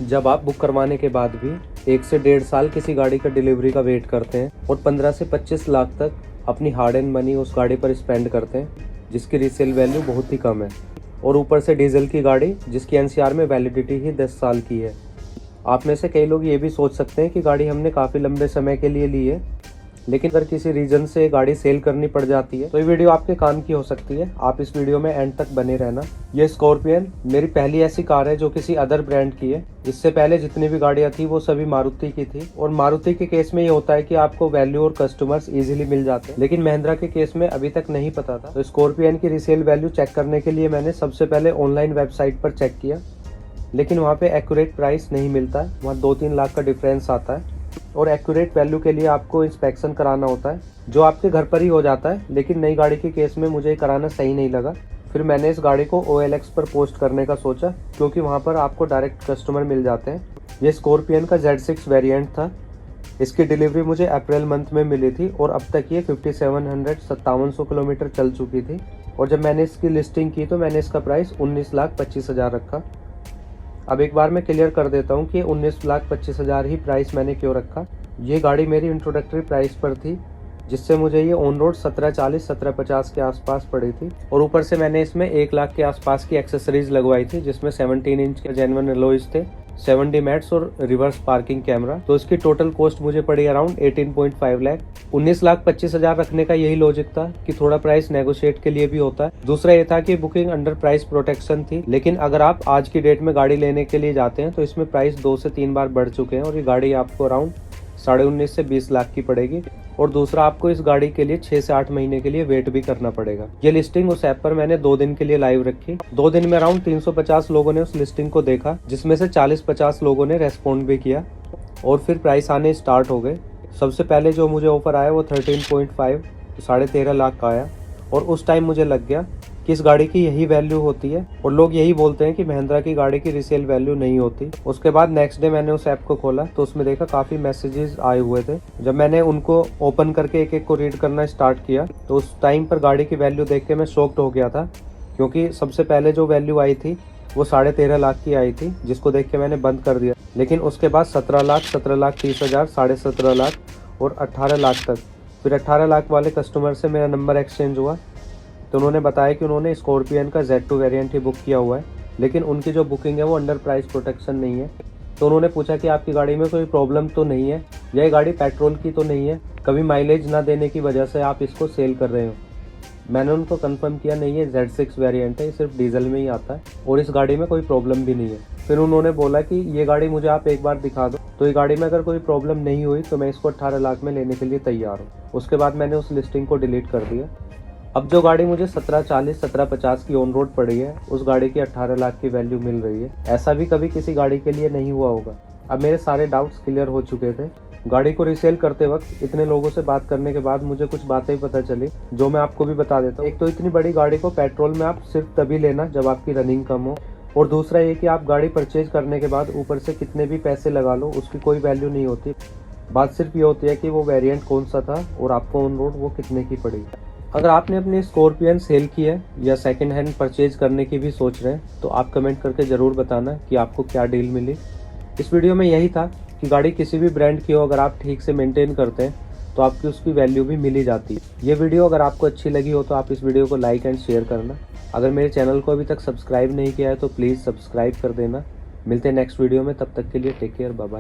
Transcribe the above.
जब आप बुक करवाने के बाद भी 1 से 1.5 साल किसी गाड़ी का डिलीवरी का वेट करते हैं और 15 से 25 लाख तक अपनी हार्ड एंड मनी उस गाड़ी पर स्पेंड करते हैं जिसकी रीसेल वैल्यू बहुत ही कम है, और ऊपर से डीजल की गाड़ी जिसकी एनसीआर में वैलिडिटी ही 10 साल की है। आप में से कई लोग ये भी सोच सकते हैं कि गाड़ी हमने काफ़ी लंबे समय के लिए ली है, लेकिन अगर किसी रीजन से गाड़ी सेल करनी पड़ जाती है तो ये वीडियो आपके काम की हो सकती है। आप इस वीडियो में एंड तक बने रहना। ये स्कॉर्पियन मेरी पहली ऐसी कार है जो किसी अदर ब्रांड की है। इससे पहले जितनी भी गाड़ियां थी वो सभी मारुति की थी, और मारुति के केस में ये होता है कि आपको वैल्यू और कस्टमर्स इजीली मिल जाते हैं, लेकिन महिंद्रा के केस में अभी तक नहीं पता था। तो स्कॉर्पियन की रीसेल वैल्यू चेक करने के लिए मैंने सबसे पहले ऑनलाइन वेबसाइट पर चेक किया, लेकिन वहाँ पे एक्यूरेट प्राइस नहीं मिलता है। वहाँ 2-3 लाख का डिफरेंस आता है, और एक्यूरेट वैल्यू के लिए आपको इंस्पेक्शन कराना होता है जो आपके घर पर ही हो जाता है, लेकिन नई गाड़ी के केस में मुझे कराना सही नहीं लगा। फिर मैंने इस गाड़ी को OLX पर पोस्ट करने का सोचा, क्योंकि वहाँ पर आपको डायरेक्ट कस्टमर मिल जाते हैं। ये स्कॉर्पियन का Z6 वेरिएंट था। इसकी डिलीवरी मुझे अप्रैल मंथ में मिली थी, और अब तक ये 5700 किलोमीटर चल चुकी थी। और जब मैंने इसकी लिस्टिंग की तो मैंने इसका प्राइस 19,25,000 रखा। अब एक बार मैं क्लियर कर देता हूँ कि 19,25,000 ही प्राइस मैंने क्यों रखा। ये गाड़ी मेरी इंट्रोडक्टरी प्राइस पर थी, जिससे मुझे ये ऑन रोड 1740-1750 के आसपास पड़ी थी, और ऊपर से मैंने इसमें 1 लाख के आसपास की एक्सेसरीज लगवाई थी, जिसमें 17 इंच के जेन्युइन एलॉयज थे, 70 मैट्स और रिवर्स पार्किंग कैमरा। तो इसकी टोटल कॉस्ट मुझे पड़ी अराउंड 18.5 लाख। 19,25,000 रखने का यही लॉजिक था कि थोड़ा प्राइस नेगोशिएट के लिए भी होता है। दूसरा ये था कि बुकिंग अंडर प्राइस प्रोटेक्शन थी, लेकिन अगर आप आज की डेट में गाड़ी लेने के लिए जाते हैं तो इसमें प्राइस 2 से 3 बार बढ़ चुके हैं, और ये गाड़ी आपको अराउंड 19.5 से 20 लाख की पड़ेगी। और दूसरा, आपको इस गाड़ी के लिए 6 से 8 महीने के लिए वेट भी करना पड़ेगा। ये लिस्टिंग उस ऐप पर मैंने 2 दिन के लिए लाइव रखी। 2 दिन में अराउंड 350 लोगों ने उस लिस्टिंग को देखा, जिसमें से 40-50 लोगों ने रेस्पॉन्ड भी किया, और फिर प्राइस आने स्टार्ट हो गए। सबसे पहले जो मुझे ऑफर आया वो 13.5 13.5 लाख का आया, और उस टाइम मुझे लग गया कि इस गाड़ी की यही वैल्यू होती है, और लोग यही बोलते हैं कि महिंद्रा की गाड़ी की रीसेल वैल्यू नहीं होती। उसके बाद नेक्स्ट डे मैंने उस ऐप को खोला तो उसमें देखा काफ़ी मैसेजेस आए हुए थे। जब मैंने उनको ओपन करके एक एक को रीड करना स्टार्ट किया तो उस टाइम पर गाड़ी की वैल्यू देख के मैं शॉक्ड हो गया था, क्योंकि सबसे पहले जो वैल्यू आई थी वो 13.5 लाख की आई थी, जिसको देख के मैंने बंद कर दिया। लेकिन उसके बाद 17 लाख, 17,30,000, 17.5 लाख और 18 लाख तक। फिर 18 लाख वाले कस्टमर से मेरा नंबर एक्सचेंज हुआ, तो उन्होंने बताया कि उन्होंने स्कॉर्पियन का Z2 वेरिएंट ही बुक किया हुआ है, लेकिन उनकी जो बुकिंग है वो अंडर प्राइस प्रोटेक्शन नहीं है। तो उन्होंने पूछा कि आपकी गाड़ी में कोई प्रॉब्लम तो नहीं है, यह गाड़ी पेट्रोल की तो नहीं है, कभी माइलेज ना देने की वजह से आप इसको सेल कर रहे हो। मैंने उनको कंफर्म किया, नहीं है Z6 वेरिएंट है, ये सिर्फ डीजल में ही आता है और इस गाड़ी में कोई प्रॉब्लम भी नहीं है। फिर उन्होंने बोला कि ये गाड़ी मुझे आप एक बार दिखा दो, तो ये गाड़ी में अगर कोई प्रॉब्लम नहीं हुई तो मैं इसको 18 लाख में लेने के लिए तैयार हूँ। उसके बाद मैंने उस लिस्टिंग को डिलीट कर दिया। अब जो गाड़ी मुझे 1740-1750 की ऑन रोड पड़ी है, उस गाड़ी की 18 लाख की वैल्यू मिल रही है। ऐसा भी कभी किसी गाड़ी के लिए नहीं हुआ होगा। अब मेरे सारे डाउट्स क्लियर हो चुके थे। गाड़ी को रीसेल करते वक्त इतने लोगों से बात करने के बाद मुझे कुछ बातें पता चली, जो मैं आपको भी बता देता हूँ। एक तो इतनी बड़ी गाड़ी को पेट्रोल में आप सिर्फ तभी लेना जब आपकी रनिंग कम हो, और दूसरा ये कि आप गाड़ी परचेज करने के बाद ऊपर से कितने भी पैसे लगा लो उसकी कोई वैल्यू नहीं होती। बात सिर्फ ये होती है कि वो वेरिएंट कौन सा था और आपको ऑन रोड वो कितने की पड़ी। अगर आपने अपनी स्कॉर्पियन सेल की है या सेकंड हैंड परचेज करने की भी सोच रहे हैं, तो आप कमेंट करके ज़रूर बताना कि आपको क्या डील मिली। इस वीडियो में यही था कि गाड़ी किसी भी ब्रांड की हो, अगर आप ठीक से मेंटेन करते हैं तो आपकी उसकी वैल्यू भी मिल ही जाती है। ये वीडियो अगर आपको अच्छी लगी हो तो आप इस वीडियो को लाइक एंड शेयर करना। अगर मेरे चैनल को अभी तक सब्सक्राइब नहीं किया है तो प्लीज़ सब्सक्राइब कर देना। मिलते हैं नेक्स्ट वीडियो में, तब तक के लिए टेक केयर, बाय बाय।